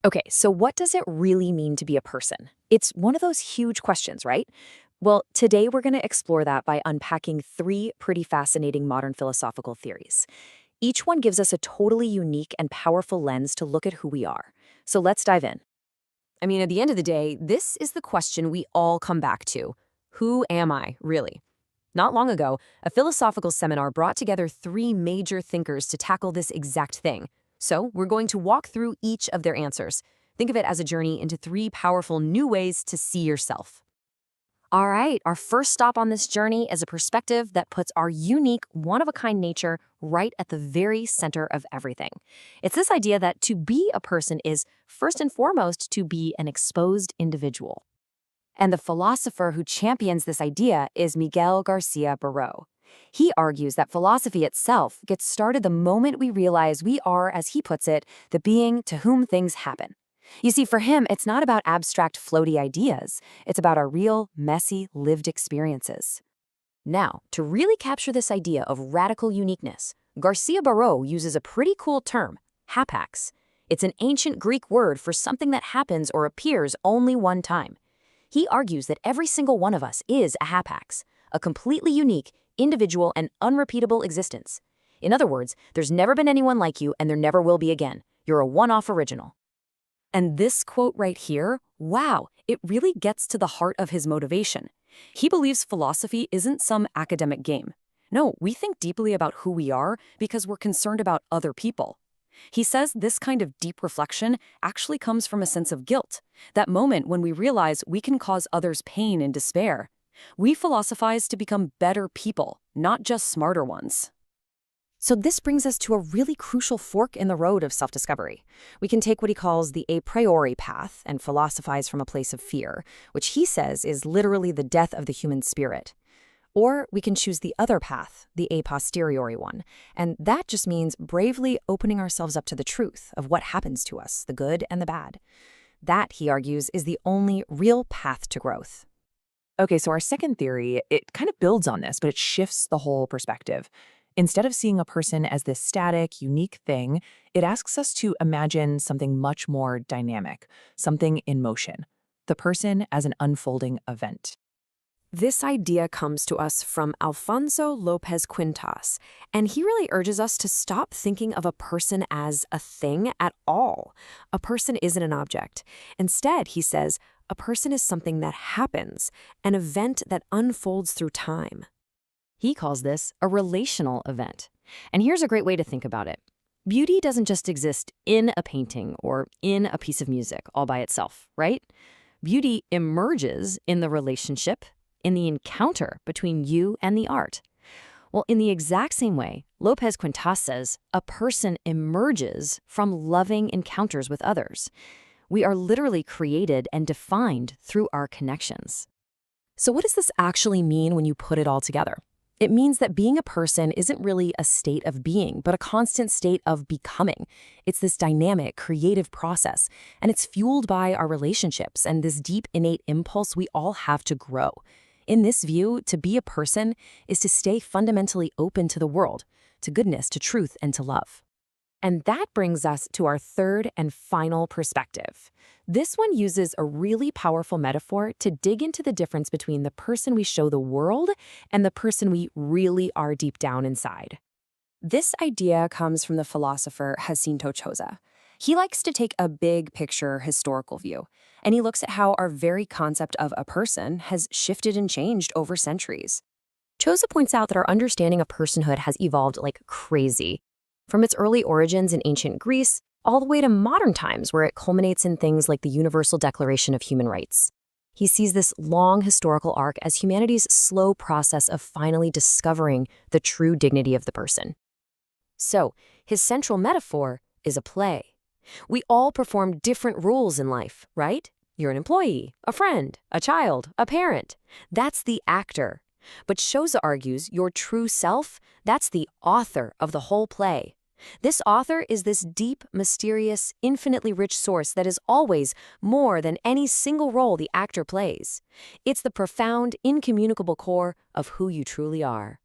Okay, so what does it really mean to be a person? It's one of those huge questions, right? Well, today we're going to explore that by unpacking three pretty fascinating modern philosophical theories. Each one gives us a totally unique and powerful lens to look at who we are. So let's dive in. I mean, at the end of the day, this is the question we all come back to. Who am I, really? Not long ago, a philosophical seminar brought together three major thinkers to tackle this exact thing. So, we're going to walk through each of their answers. Think of it as a journey into three powerful new ways to see yourself. All right, our first stop on this journey is a perspective that puts our unique, one-of-a-kind nature right at the very center of everything. It's this idea that to be a person is, first and foremost, to be an exposed individual. And the philosopher who champions this idea is Miguel Garcia Barro. He argues that philosophy itself gets started the moment we realize we are, as he puts it, the being to whom things happen. You see, for him, it's not about abstract, floaty ideas. It's about our real, messy, lived experiences. Now, to really capture this idea of radical uniqueness, Garcia Barro uses a pretty cool term, HÁPAX. It's an ancient Greek word for something that happens or appears only one time. He argues that every single one of us is a HÁPAX, a completely unique, individual, and unrepeatable existence. In other words, there's never been anyone like you and there never will be again. You're a one-off original. And this quote right here, wow, it really gets to the heart of his motivation. He believes philosophy isn't some academic game. No, we think deeply about who we are because we're concerned about other people. He says this kind of deep reflection actually comes from a sense of guilt, that moment when we realize we can cause others pain and despair. We philosophize to become better people, not just smarter ones. So this brings us to a really crucial fork in the road of self-discovery. We can take what he calls the a priori path and philosophize from a place of fear, which he says is literally the death of the human spirit. Or we can choose the other path, the a posteriori one, and that just means bravely opening ourselves up to the truth of what happens to us, the good and the bad. That, he argues, is the only real path to growth. Okay, so our second theory, it kind of builds on this, but it shifts the whole perspective. Instead of seeing a person as this static, unique thing, it asks us to imagine something much more dynamic, something in motion, the person as an unfolding event. This idea comes to us from Alfonso Lopez Quintas, and he really urges us to stop thinking of a person as a thing at all. A person isn't an object. Instead, he says, a person is something that happens, an event that unfolds through time. He calls this a relational event. And here's a great way to think about it. Beauty doesn't just exist in a painting or in a piece of music all by itself, right? Beauty emerges in the relationship, in the encounter between you and the art. Well, in the exact same way, Lopez Quintas says, a person emerges from loving encounters with others. We are literally created and defined through our connections. So what does this actually mean when you put it all together? It means that being a person isn't really a state of being, but a constant state of becoming. It's this dynamic, creative process, and it's fueled by our relationships and this deep, innate impulse we all have to grow. In this view, to be a person is to stay fundamentally open to the world, to goodness, to truth, and to love. And that brings us to our third and final perspective. This one uses a really powerful metaphor to dig into the difference between the person we show the world and the person we really are deep down inside. This idea comes from the philosopher Jacinto Choza. He likes to take a big picture historical view, and he looks at how our very concept of a person has shifted and changed over centuries. Choza points out that our understanding of personhood has evolved like crazy. From its early origins in ancient Greece, all the way to modern times where it culminates in things like the Universal Declaration of Human Rights. He sees this long historical arc as humanity's slow process of finally discovering the true dignity of the person. So, his central metaphor is a play. We all perform different roles in life, right? You're an employee, a friend, a child, a parent. That's the actor. But Choza argues your true self, that's the author of the whole play. This author is this deep, mysterious, infinitely rich source that is always more than any single role the actor plays. It's the profound, incommunicable core of who you truly are.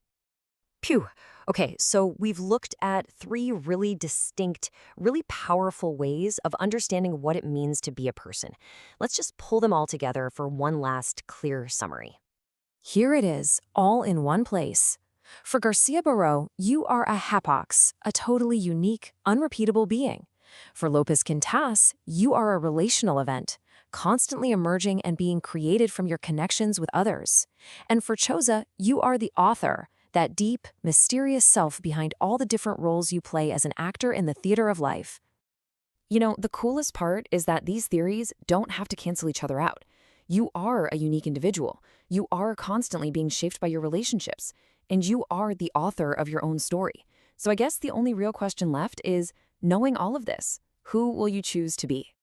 Phew, Okay, so we've looked at three really distinct, really powerful ways of understanding what it means to be a person. Let's just pull them all together for one last clear summary. Here it is, all in one place. For Garcia Barreau, you are a HÁPAX, a totally unique, unrepeatable being. For Lopez Quintas, you are a relational event, constantly emerging and being created from your connections with others. And for Choza, you are the author, that deep, mysterious self behind all the different roles you play as an actor in the theater of life. You know, the coolest part is that these theories don't have to cancel each other out. You are a unique individual. You are constantly being shaped by your relationships. And you are the author of your own story. So I guess the only real question left is, knowing all of this, who will you choose to be?